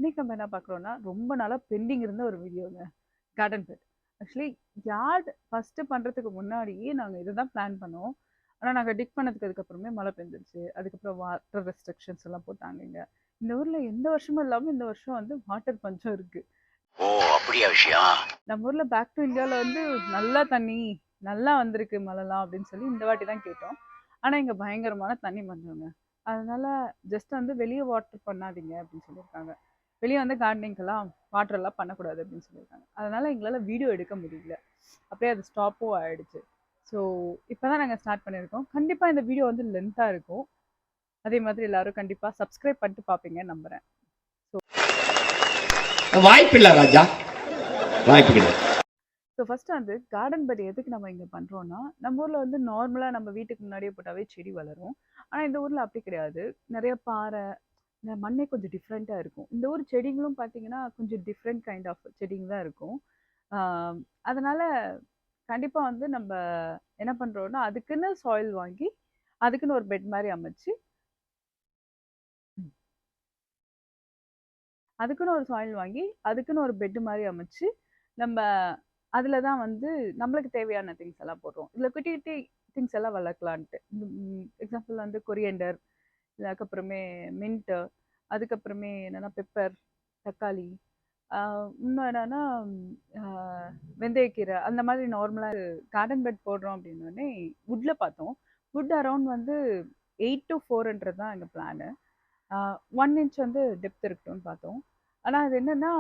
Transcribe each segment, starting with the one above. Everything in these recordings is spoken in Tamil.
இன்னைக்கு நம்ம என்ன பார்க்குறோம்னா, ரொம்ப நாளா பெண்டிங் இருந்த ஒரு வீடியோங்க. Garden bed. Actually yard first பண்றதுக்கு முன்னாடியே நாங்க இதுதான் பிளான் பண்ணோம். ஆனா நாங்க டிக் பண்ணதுக்கு அதுக்கப்புறமே மழை பெஞ்சிருச்சு. அதுக்கப்புறம் வாட்டர் ரெஸ்ட்ரிக்ஷன்ஸ் எல்லாம் போட்டாங்க இங்க. இந்த ஊர்ல எந்த வருஷமும் இல்லாம இந்த வருஷம் வந்து வாட்டர் பஞ்சம் இருக்கு. ஓ அப்படியா விஷயம். நம்ம ஊர்ல பேக் டு இந்தியால வந்து நல்லா தண்ணி, நல்லா வந்திருக்கு மழைலாம் அப்படின்னு சொல்லி இந்த வாட்டி தான் கேட்டோம். ஆனா இங்க பயங்கரமான தண்ணி பஞ்சங்க. அதனால ஜஸ்ட் வந்து வெளிய வாட்டர் பண்ணாதீங்க அப்படின்னு சொல்லியிருக்காங்க. வெளிய வந்து கார்டனிங்க்கெல்லாம் வாட்டர் எல்லாம் பண்ணக்கூடாது அப்படின்னு சொல்லியிருக்காங்க. அதனால எங்களால வீடியோ எடுக்க முடியல. அப்படியே அது ஸ்டாப்பும் ஆயிடுச்சு. ஸோ இப்பதான் நாங்க ஸ்டார்ட் பண்ணியிருக்கோம். கண்டிப்பா இந்த வீடியோ வந்து லென்த்தா இருக்கும். அதே மாதிரி எல்லாரும் கண்டிப்பா சப்ஸ்கிரைப் பண்ணிட்டு பார்ப்பீங்கன்னு நம்புறேன். வாய்ப்பில்லை ராஜா, வாய்ப்பு கிடையாது. ஸோ ஃபர்ஸ்ட் வந்து கார்டன் பெட் எதுக்கு நம்ம இங்கே பண்ணுறோம்னா, நம்ம ஊரில் வந்து நார்மலாக நம்ம வீட்டுக்கு முன்னாடியே போட்டாவே செடி வளரும். ஆனால் இந்த ஊரில் அப்படி கிடையாது. நிறைய பாறை, இந்த மண்ணே கொஞ்சம் டிஃப்ரெண்ட்டாக இருக்கும். இந்த ஊர் செடிங்களும் பார்த்தீங்கன்னா கொஞ்சம் டிஃப்ரெண்ட் கைண்ட் ஆஃப் செடிங்க தான் இருக்கும். ஆஹ் அதனால கண்டிப்பாக வந்து நம்ம என்ன பண்ணுறோம்னா, அதுக்குன்னு சாயில் வாங்கி அதுக்குன்னு ஒரு பெட் மாதிரி அமைச்சு அதுக்குன்னு ஒரு சாயில் வாங்கி அதுக்குன்னு ஒரு பெட் மாதிரி அமைச்சு நம்ம அதில் தான் வந்து நம்மளுக்கு தேவையான திங்ஸ் எல்லாம் போடுறோம். இதில் குட்டி குட்டி திங்ஸ் எல்லாம் வளர்க்கலான்ட்டு. எக்ஸாம்பிள் வந்து கொரியண்டர், அதுக்கப்புறமே மின்ட்டு, அதுக்கப்புறமே என்னென்னா பெப்பர், தக்காளி, இன்னும் என்னென்னா வெந்தயக்கீரை, அந்த மாதிரி நார்மலாக கார்டன் பெட் போடுறோம் அப்படின்னோடனே வுட்டில் பார்த்தோம். வுட் அரௌண்ட் வந்து 8 to 400 தான் எங்கள் பிளானு. 1 inch வந்து டெப்த் இருக்கட்டும்னு பார்த்தோம். ஆனால் அது என்னென்னா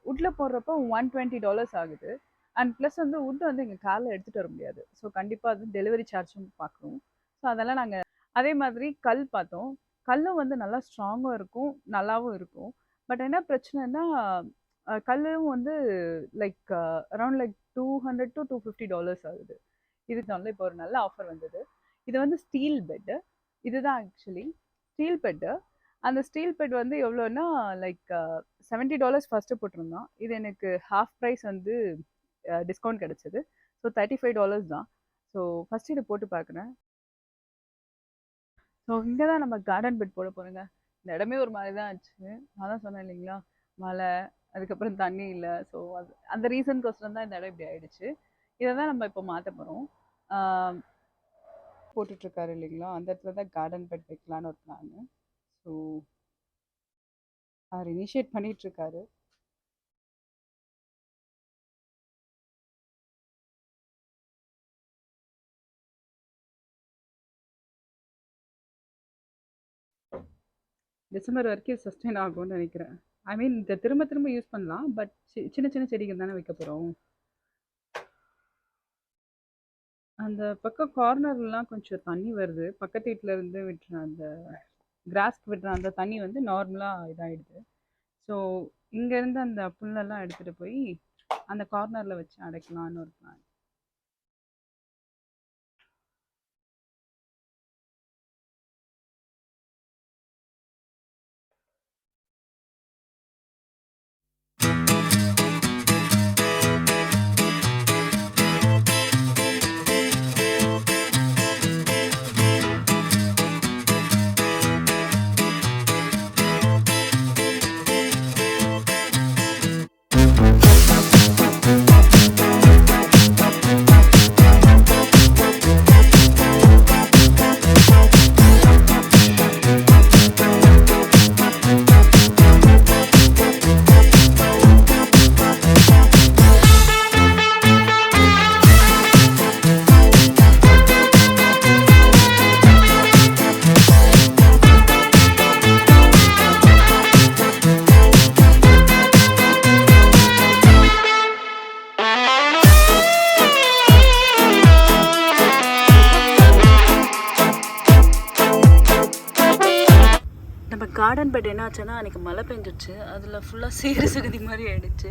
வுட்டில் போடுறப்போ $120 ஆகுது. அண்ட் ப்ளஸ் வந்து வுட் வந்து எங்கள் காரில் எடுத்துகிட்டு வர முடியாது. ஸோ கண்டிப்பாக அது டெலிவரி சார்ஜும் பார்க்கணும். ஸோ அதெல்லாம் நாங்கள் அதே மாதிரி கல் பார்த்தோம். கல்லும் வந்து நல்லா ஸ்ட்ராங்காக இருக்கும், நல்லாவும் இருக்கும். பட் என்ன பிரச்சனைனா கல்லும் வந்து லைக் அரௌண்ட் லைக் $200 to $250 ஆகுது. இதுக்கு வந்து இப்போ ஒரு நல்ல ஆஃபர் வந்தது. இது வந்து ஸ்டீல் பெட்டு. இதுதான் ஆக்சுவலி ஸ்டீல் பெட்டு. அந்த ஸ்டீல் பெட் வந்து எவ்வளோன்னா லைக் $70 ஃபஸ்ட்டு போட்டிருந்தான். இது எனக்கு ஹாஃப் ப்ரைஸ் வந்து டிஸ்கவுண்ட் கிடச்சிது. ஸோ $35 தான். ஸோ ஃபஸ்ட்டு இதை போட்டு பார்க்குறேன். ஸோ இங்கே தான் நம்ம கார்டன் பெட் போட போகிறோங்க. இந்த இடமே ஒரு மாதிரி தான் ஆச்சு. நான் தான் சொன்னேன் இல்லைங்களா, மழை, அதுக்கப்புறம் தண்ணி இல்லை. ஸோ அது அந்த ரீசனுக்கோசரம் தான் இந்த இடம் இப்படி ஆயிடுச்சு. இதை தான் நம்ம இப்போ மாற்ற போகிறோம். போட்டுட்ருக்காரு இல்லைங்களா, அந்த இடத்துல தான் கார்டன் பெட் வைக்கலான்னு ஒரு பிளான். ஸோ அவர் இனிஷியேட் பண்ணிகிட்ருக்காரு. டிசம்பர் வரைக்கும் சஸ்டெயின் ஆகும்னு நினைக்கிறேன். ஐ மீன் இதை திரும்ப திரும்ப யூஸ் பண்ணலாம். பட் சின்ன சின்ன செடிகள் தானே வைக்க போகிறோம். அந்த பக்கம் கார்னர்லாம் கொஞ்சம் தண்ணி வருது. பக்கத்து வீட்டில் இருந்து விட்டுற அந்த கிராஸ்க்கு விடுற அந்த தண்ணி வந்து நார்மலாக இதாகிடுது. ஸோ இங்கேருந்து அந்த புல்லெல்லாம் எடுத்துகிட்டு போய் அந்த கார்னரில் வச்சு அடைக்கலான்னு ஒரு பிளான். நம்ம கார்டன் பெட் என்ன ஆச்சுன்னா, அன்றைக்கி மழை பெஞ்சிச்சு. அதில் ஃபுல்லாக சேறு சகதி மாதிரி ஆயிடுச்சு.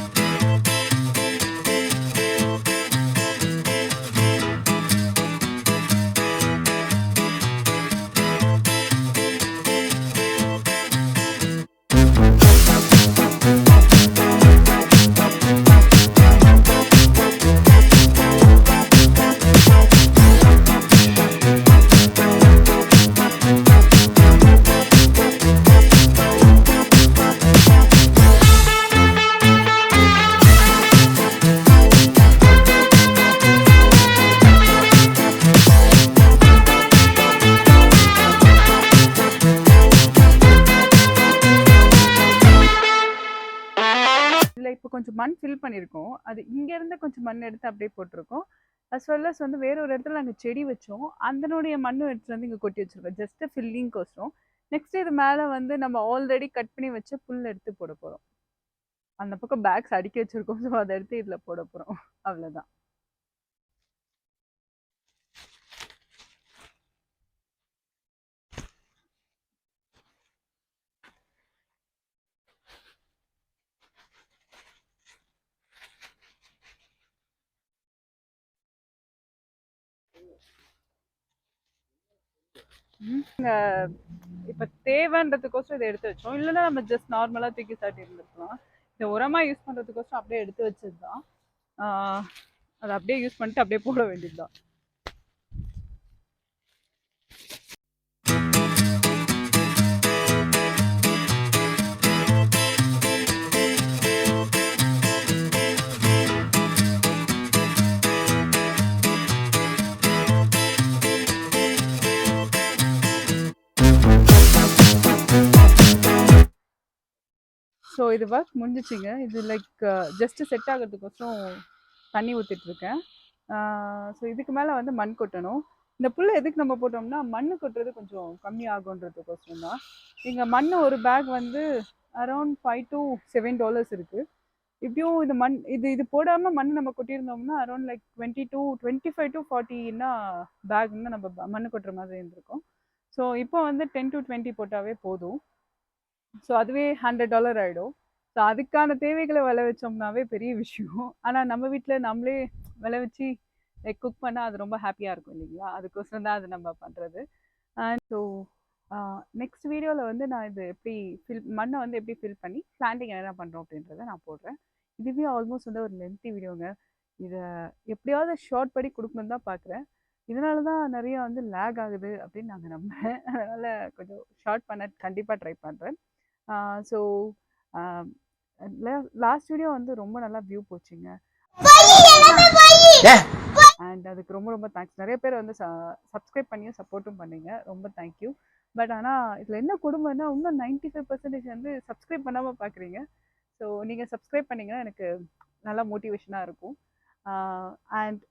மண் ஃபில் பண்ணியிருக்கோம். அது இங்கேருந்து கொஞ்சம் மண் எடுத்து அப்படியே போட்டிருக்கோம். அஸ் வெல் அஸ் வந்து வேற ஒரு இடத்துல நாங்கள் செடி வச்சோம். அதனுடைய மண்ணும் எடுத்துட்டு வந்து இங்கே கொட்டி வச்சிருக்கோம். ஜஸ்ட் ஃபில்லிங்க்கோசரம். நெக்ஸ்ட் இது மேலே வந்து நம்ம ஆல்ரெடி கட் பண்ணி வச்ச புல் எடுத்து போட போகிறோம். அந்த பக்கம் பேக்ஸ் அடுக்கி வச்சிருக்கோம். ஸோ அதை எடுத்து இதில் போட போகிறோம். அவ்வளோதான். இப்போ தேவைன்றதுக்கோசரம் இதை எடுத்து வச்சோம். இல்லைன்னா நம்ம ஜஸ்ட் நார்மலாக தூக்கி சாட்டி இருந்துருக்கலாம். இதை உரமாக யூஸ் பண்ணுறதுக்கோசரம் அப்படியே எடுத்து வச்சது தான். அதை அப்படியே யூஸ் பண்ணிட்டு அப்படியே போட வேண்டியது தான். ஸோ இது ஒர்க் முடிஞ்சிச்சிங்க. இது லைக் ஜஸ்ட்டு செட் ஆகிறதுக்கோசரம் தண்ணி ஊற்றிட்டுருக்கேன். ஸோ இதுக்கு மேலே வந்து மண் கொட்டணும். இந்த புல்லை எதுக்கு நம்ம போட்டோம்னா மண் கொட்டுறது கொஞ்சம் கம்மி ஆகுன்றதுக்கோசரம் தான். இங்கே மண் ஒரு பேக் வந்து அரௌண்ட் $5 to $7 இருக்குது. இப்படியும் இந்த மண் இது போடாமல் மண் நம்ம கொட்டியிருந்தோம்னா அரௌண்ட் லைக் 25 to 40 பேக்னு நம்ம மண் கொட்டுற மாதிரி இருந்திருக்கும். ஸோ இப்போ வந்து 10 to 20 போட்டாவே போதும். ஸோ அதுவே $100 ஆகிடும். ஸோ அதுக்கான தேவைகளை விளைவிச்சோம்னாவே பெரிய விஷயம். ஆனால் நம்ம வீட்டில் நம்மளே விளைவிச்சு லைக் குக் பண்ணால் அது ரொம்ப ஹாப்பியாக இருக்கும் இல்லைங்களா? அதுக்கோசரம் தான் அது நம்ம பண்ணுறது. அண்ட் ஸோ நெக்ஸ்ட் வீடியோவில் வந்து நான் இது எப்படி மண்ணை வந்து எப்படி ஃபில் பண்ணி பிளான்டிங் என்ன பண்ணுறோம் அப்படின்றத நான் போடுறேன். இதுவே ஆல்மோஸ்ட் வந்து ஒரு லென்த்தி வீடியோங்க. இதை எப்படியாவது ஷார்ட் படி கொடுக்கணுன்னு தான் பார்க்குறேன். இதனால தான் நிறைய வந்து லேக் ஆகுது அப்படின்னு நாங்கள் நம்புகிறேன். அதனால் கொஞ்சம் ஷார்ட் பண்ண கண்டிப்பாக ட்ரை பண்ணுறேன். ஸோ லாஸ்ட் வீடியோ வந்து ரொம்ப நல்லா வியூ போச்சுங்க. அண்ட் அதுக்கு ரொம்ப ரொம்ப தேங்க்ஸ். நிறைய பேர் வந்து சப்ஸ்கிரைப் பண்ணியும் சப்போர்ட்டும் பண்ணீங்க. ரொம்ப தேங்க்யூ. பட் ஆனால் இதில் என்ன கொடுமைன்னா இன்னும் 95% வந்து சப்ஸ்கிரைப் பண்ணாமல் பார்க்குறீங்க. ஸோ நீங்கள் சப்ஸ்கிரைப் பண்ணிங்கன்னா எனக்கு நல்லா மோட்டிவேஷனாக இருக்கும். அண்ட்